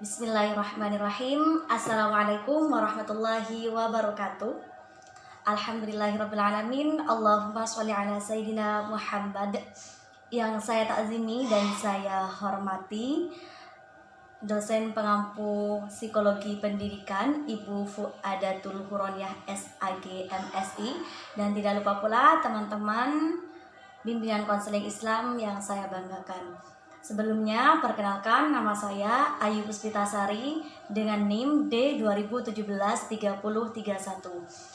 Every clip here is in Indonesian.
Bismillahirrahmanirrahim. Assalamualaikum warahmatullahi wabarakatuh. Alhamdulillahirrabbilalamin. Allahumma sholli ala Sayyidina Muhammad. Yang saya takzimi dan saya hormati dosen pengampu psikologi pendidikan Ibu Fuadatul Huroniyah SAG MSI, dan tidak lupa pula teman-teman bimbingan konseling Islam yang saya banggakan. Sebelumnya, perkenalkan, nama saya Ayu Puspitasari dengan NIM D2017-3031.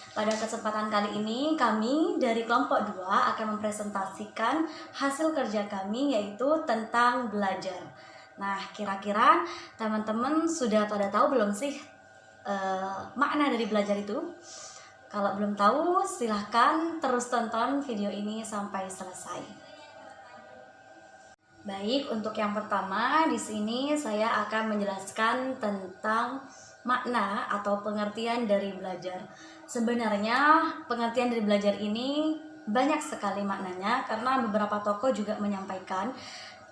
Pada kesempatan kali ini, kami dari kelompok 2 akan mempresentasikan hasil kerja kami, yaitu tentang belajar. Nah, kira-kira teman-teman sudah pada tahu belum sih makna dari belajar itu? Kalau belum tahu, silahkan terus tonton video ini sampai selesai. Baik, untuk yang pertama di sini saya akan menjelaskan tentang makna atau pengertian dari belajar. Sebenarnya pengertian dari belajar ini banyak sekali maknanya karena beberapa tokoh juga menyampaikan.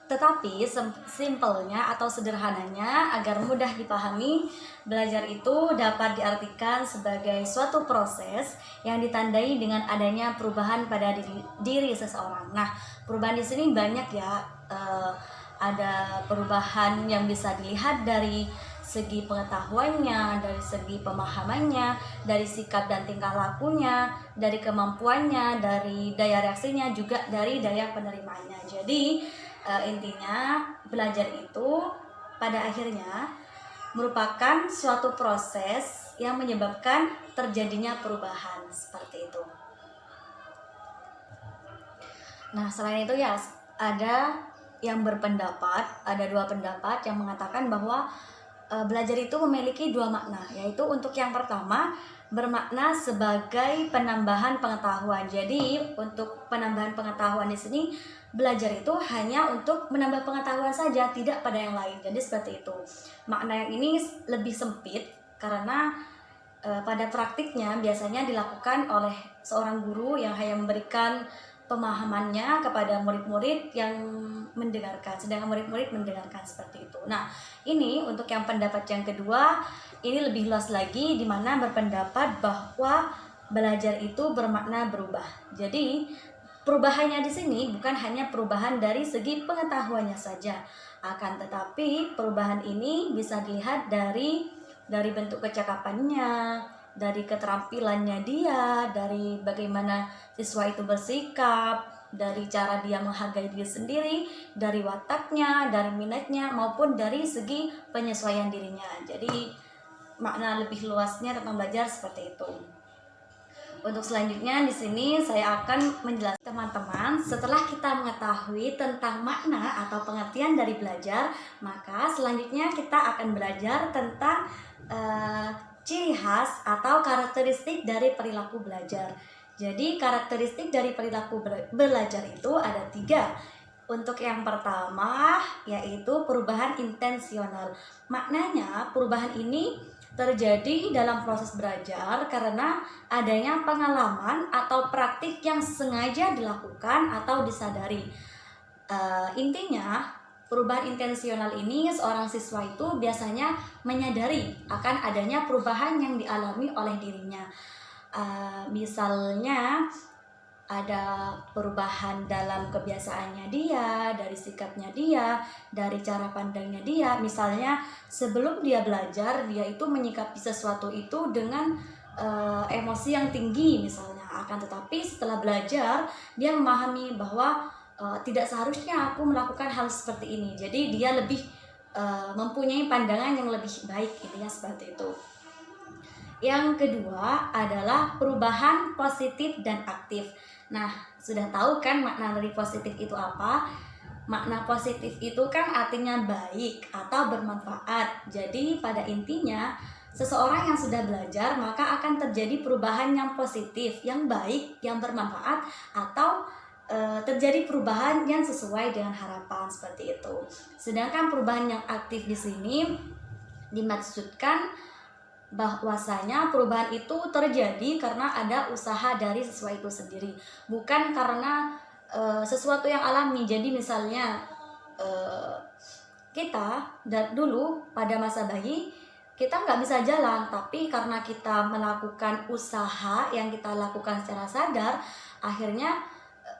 Tetapi simpelnya atau sederhananya agar mudah dipahami, belajar itu dapat diartikan sebagai suatu proses yang ditandai dengan adanya perubahan pada diri seseorang. Nah, perubahan di sini banyak ya. Ada perubahan yang bisa dilihat dari segi pengetahuannya, dari segi pemahamannya, dari sikap dan tingkah lakunya, dari kemampuannya, dari daya reaksinya, juga dari daya penerimaannya. Jadi intinya belajar itu pada akhirnya merupakan suatu proses yang menyebabkan terjadinya perubahan seperti itu. Nah, selain itu ya ada yang berpendapat, ada dua pendapat yang mengatakan bahwa belajar itu memiliki dua makna, yaitu untuk yang pertama bermakna sebagai penambahan pengetahuan. Jadi untuk penambahan pengetahuan di sini, belajar itu hanya untuk menambah pengetahuan saja, tidak pada yang lain. Jadi seperti itu. Makna yang ini lebih sempit karena pada praktiknya biasanya dilakukan oleh seorang guru yang hanya memberikan pemahamannya kepada murid-murid yang mendengarkan, sedangkan murid-murid mendengarkan seperti itu. Nah, ini untuk yang pendapat yang kedua, ini lebih luas lagi, di mana berpendapat bahwa belajar itu bermakna berubah. Jadi perubahannya di sini bukan hanya perubahan dari segi pengetahuannya saja, akan tetapi perubahan ini bisa dilihat dari bentuk kecakapannya, dari keterampilannya dia, dari bagaimana siswa itu bersikap, dari cara dia menghargai diri sendiri, dari wataknya, dari minatnya, maupun dari segi penyesuaian dirinya. Jadi makna lebih luasnya tentang belajar seperti itu. Untuk selanjutnya di sini saya akan menjelaskan teman-teman, setelah kita mengetahui tentang makna atau pengertian dari belajar, maka selanjutnya kita akan belajar tentang ciri khas atau karakteristik dari perilaku belajar. Jadi karakteristik dari perilaku belajar itu ada 3. Untuk yang pertama yaitu perubahan intensional. Maknanya perubahan ini terjadi dalam proses belajar karena adanya pengalaman atau praktik yang sengaja dilakukan atau disadari. Intinya perubahan intensional ini seorang siswa itu biasanya menyadari akan adanya perubahan yang dialami oleh dirinya. Misalnya ada perubahan dalam kebiasaannya dia, dari sikapnya dia, dari cara pandangnya dia. Misalnya sebelum dia belajar, dia itu menyikapi sesuatu itu dengan emosi yang tinggi misalnya. Akan tetapi setelah belajar, dia memahami bahwa tidak seharusnya aku melakukan hal seperti ini. Jadi dia lebih mempunyai pandangan yang lebih baik, intinya seperti itu. Yang kedua adalah perubahan positif dan aktif. Nah, sudah tahu kan makna dari positif itu apa? Makna positif itu kan artinya baik atau bermanfaat. Jadi pada intinya seseorang yang sudah belajar maka akan terjadi perubahan yang positif, yang baik, yang bermanfaat, atau terjadi perubahan yang sesuai dengan harapan seperti itu. Sedangkan perubahan yang aktif di sini dimaksudkan bahwasanya perubahan itu terjadi karena ada usaha dari siswa itu sendiri, bukan karena sesuatu yang alami. Jadi misalnya kita dulu pada masa bayi kita nggak bisa jalan, tapi karena kita melakukan usaha yang kita lakukan secara sadar, akhirnya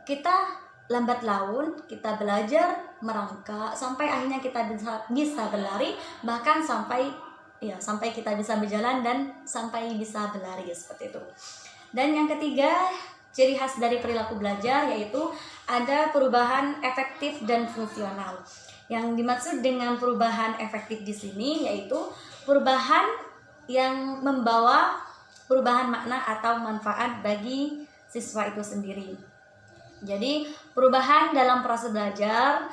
kita lambat laun, kita belajar merangkak sampai akhirnya kita bisa berlari, bahkan sampai kita bisa berjalan dan sampai bisa berlari seperti itu. Dan yang ketiga, ciri khas dari perilaku belajar yaitu ada perubahan efektif dan fungsional. Yang dimaksud dengan perubahan efektif di sini yaitu perubahan yang membawa perubahan makna atau manfaat bagi siswa itu sendiri. Jadi perubahan dalam proses belajar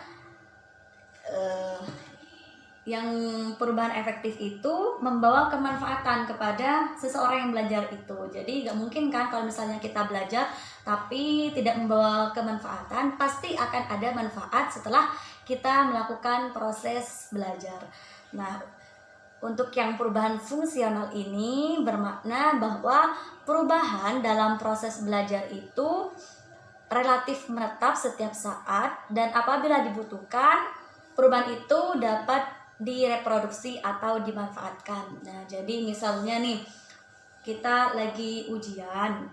yang perubahan efektif itu membawa kemanfaatan kepada seseorang yang belajar itu. Jadi gak mungkin kan kalau misalnya kita belajar tapi tidak membawa kemanfaatan, pasti akan ada manfaat setelah kita melakukan proses belajar. Nah, untuk yang perubahan fungsional ini bermakna bahwa perubahan dalam proses belajar itu relatif menetap setiap saat, dan apabila dibutuhkan, perubahan itu dapat direproduksi atau dimanfaatkan. Nah, jadi misalnya nih, kita lagi ujian,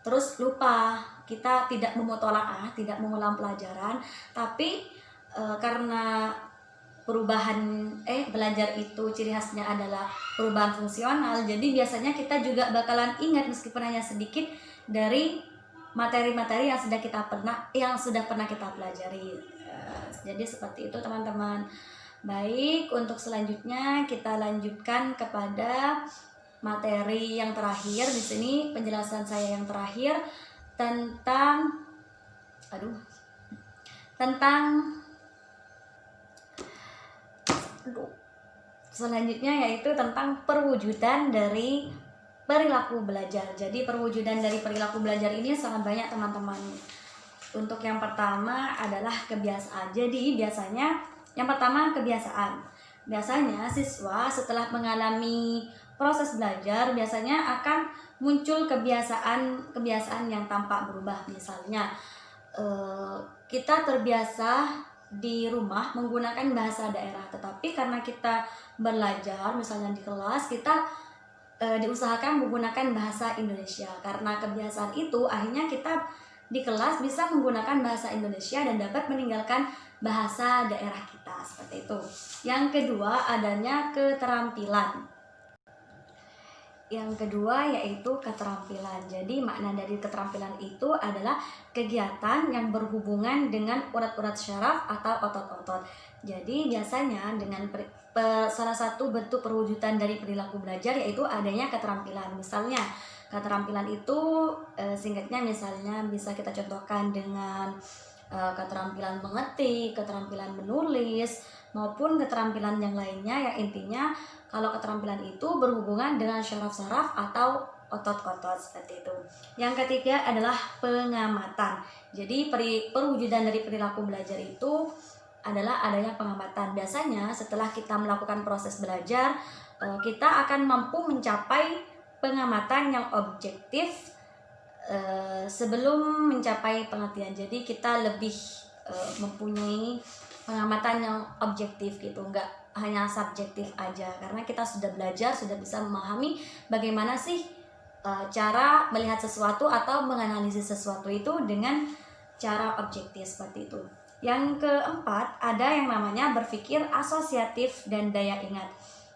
terus lupa, kita tidak memutolaah, tidak mengulang pelajaran, tapi karena perubahan belajar itu ciri khasnya adalah perubahan fungsional, jadi biasanya kita juga bakalan ingat meskipun hanya sedikit dari materi-materi yang sudah pernah kita pelajari. Jadi seperti itu teman-teman. Baik, untuk selanjutnya kita lanjutkan kepada materi yang terakhir. Di sini penjelasan saya yang terakhir tentang selanjutnya yaitu tentang perwujudan dari perilaku belajar. Jadi perwujudan dari perilaku belajar ini sangat banyak teman-teman. Untuk yang pertama adalah kebiasaan. Jadi biasanya yang pertama kebiasaan. Biasanya siswa setelah mengalami proses belajar biasanya akan muncul kebiasaan yang tampak berubah. Misalnya kita terbiasa di rumah menggunakan bahasa daerah, tetapi karena kita belajar misalnya di kelas, kita diusahakan menggunakan bahasa Indonesia. Karena kebiasaan itu akhirnya kita di kelas bisa menggunakan bahasa Indonesia dan dapat meninggalkan bahasa daerah kita, seperti itu. Yang kedua adanya keterampilan. Yang kedua yaitu keterampilan. Jadi makna dari keterampilan itu adalah kegiatan yang berhubungan dengan urat-urat syaraf atau otot-otot. Jadi biasanya dengan salah satu bentuk perwujudan dari perilaku belajar yaitu adanya keterampilan. Misalnya keterampilan itu singkatnya misalnya bisa kita contohkan dengan keterampilan mengetik, keterampilan menulis, maupun keterampilan yang lainnya yang intinya kalau keterampilan itu berhubungan dengan syaraf-syaraf atau otot-otot, seperti itu. Yang ketiga adalah pengamatan. Jadi perwujudan dari perilaku belajar itu adalah adanya pengamatan. Biasanya setelah kita melakukan proses belajar, kita akan mampu mencapai pengamatan yang objektif sebelum mencapai pengertian. Jadi kita lebih mempunyai pengamatan yang objektif gitu, enggak hanya subjektif aja, karena kita sudah belajar, sudah bisa memahami bagaimana sih cara melihat sesuatu atau menganalisis sesuatu itu dengan cara objektif, seperti itu. Yang keempat ada yang namanya berpikir asosiatif dan daya ingat.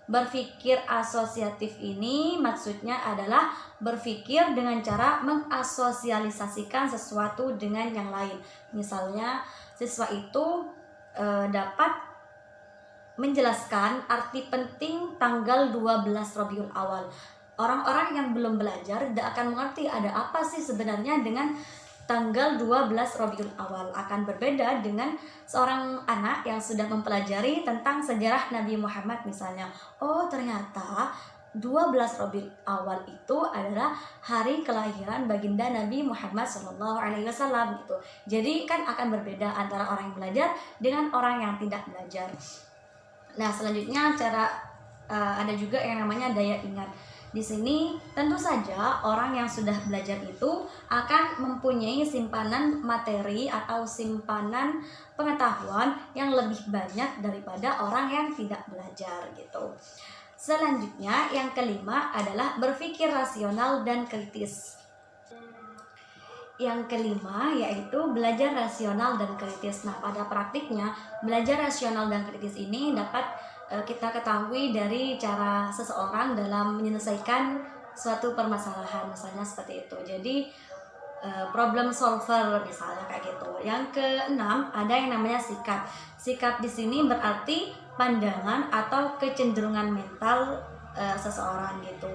Berpikir asosiatif ini maksudnya adalah berpikir dengan cara mengasosialisasikan sesuatu dengan yang lain. Misalnya siswa itu dapat menjelaskan arti penting tanggal 12 Rabiul Awal. Orang-orang yang belum belajar tidak akan mengerti ada apa sih sebenarnya dengan tanggal 12 Rabiul Awal. Akan berbeda dengan seorang anak yang sudah mempelajari tentang sejarah Nabi Muhammad misalnya. Oh, ternyata 12 Rabiul Awal itu adalah hari kelahiran baginda Nabi Muhammad SAW gitu. Jadi kan akan berbeda antara orang yang belajar dengan orang yang tidak belajar. Nah, selanjutnya ada juga yang namanya daya ingat. Di sini tentu saja orang yang sudah belajar itu akan mempunyai simpanan materi atau simpanan pengetahuan yang lebih banyak daripada orang yang tidak belajar gitu. Selanjutnya yang kelima adalah berpikir rasional dan kritis. Yang kelima yaitu belajar rasional dan kritis. Nah, pada praktiknya belajar rasional dan kritis ini dapat kita ketahui dari cara seseorang dalam menyelesaikan suatu permasalahan, misalnya seperti itu. Jadi problem solver misalnya kayak gitu. Yang keenam ada yang namanya sikap. Sikap di sini berarti pandangan atau kecenderungan mental seseorang gitu.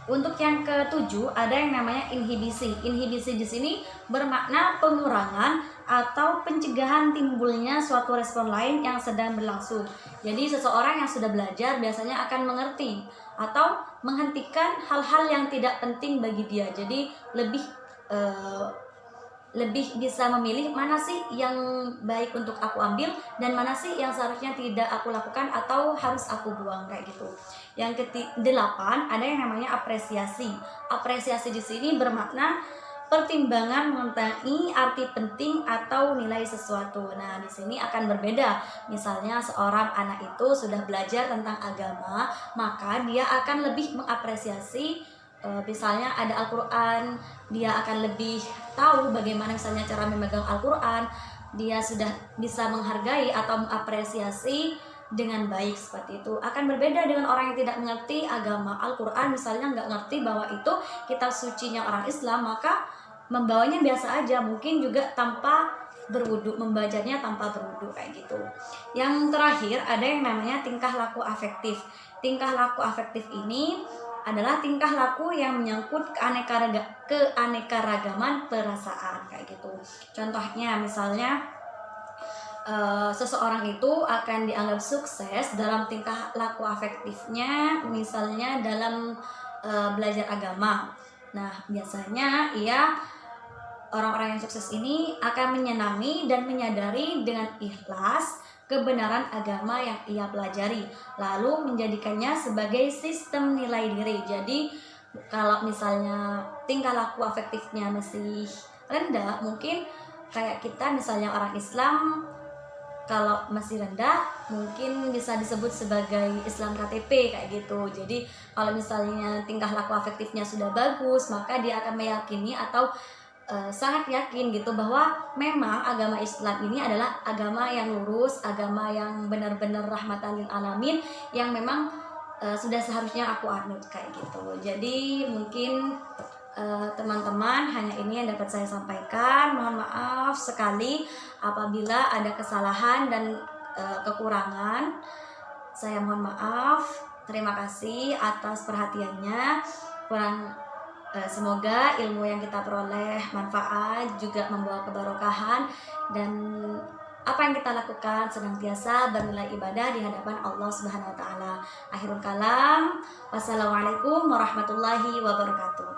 Untuk yang ketujuh ada yang namanya inhibisi. Inhibisi di sini bermakna pengurangan atau pencegahan timbulnya suatu respon lain yang sedang berlangsung. Jadi seseorang yang sudah belajar biasanya akan mengerti atau menghentikan hal-hal yang tidak penting bagi dia. Jadi lebih bisa memilih mana sih yang baik untuk aku ambil dan mana sih yang seharusnya tidak aku lakukan atau harus aku buang kayak gitu. Yang ke-8 ada yang namanya apresiasi. Apresiasi di sini bermakna pertimbangan mengenai arti penting atau nilai sesuatu. Nah, di sini akan berbeda. Misalnya seorang anak itu sudah belajar tentang agama, maka dia akan lebih mengapresiasi misalnya ada Al-Quran, dia akan lebih tahu bagaimana misalnya cara memegang Al-Quran, dia sudah bisa menghargai atau mengapresiasi dengan baik seperti itu. Akan berbeda dengan orang yang tidak mengerti agama Al-Quran, misalnya nggak ngerti bahwa itu kitab sucinya orang Islam, maka membawanya biasa aja, mungkin juga tanpa berwudu, membacanya tanpa berwudu kayak gitu. Yang terakhir ada yang namanya tingkah laku afektif. Tingkah laku afektif ini adalah tingkah laku yang menyangkut keanekaragaman perasaan kayak gitu. Contohnya misalnya seseorang itu akan dianggap sukses dalam tingkah laku afektifnya, misalnya dalam belajar agama. Nah, biasanya orang-orang yang sukses ini akan menyenangi dan menyadari dengan ikhlas kebenaran agama yang ia pelajari, lalu menjadikannya sebagai sistem nilai diri. Jadi kalau misalnya tingkah laku afektifnya masih rendah, mungkin kayak kita misalnya orang Islam, kalau masih rendah mungkin bisa disebut sebagai Islam KTP kayak gitu. Jadi kalau misalnya tingkah laku afektifnya sudah bagus, maka dia akan meyakini atau sangat yakin gitu bahwa memang agama Islam ini adalah agama yang lurus, agama yang benar-benar rahmatan lil alamin, yang memang sudah seharusnya aku anut kayak gitu. Jadi mungkin teman-teman, hanya ini yang dapat saya sampaikan. Mohon maaf sekali apabila ada kesalahan dan kekurangan. Saya mohon maaf. Terima kasih atas perhatiannya. Semoga ilmu yang kita peroleh manfaat, juga membawa keberkahan, dan apa yang kita lakukan senantiasa bernilai ibadah di hadapan Allah Subhanahu wa taala. Akhirul kalam. Wassalamualaikum warahmatullahi wabarakatuh.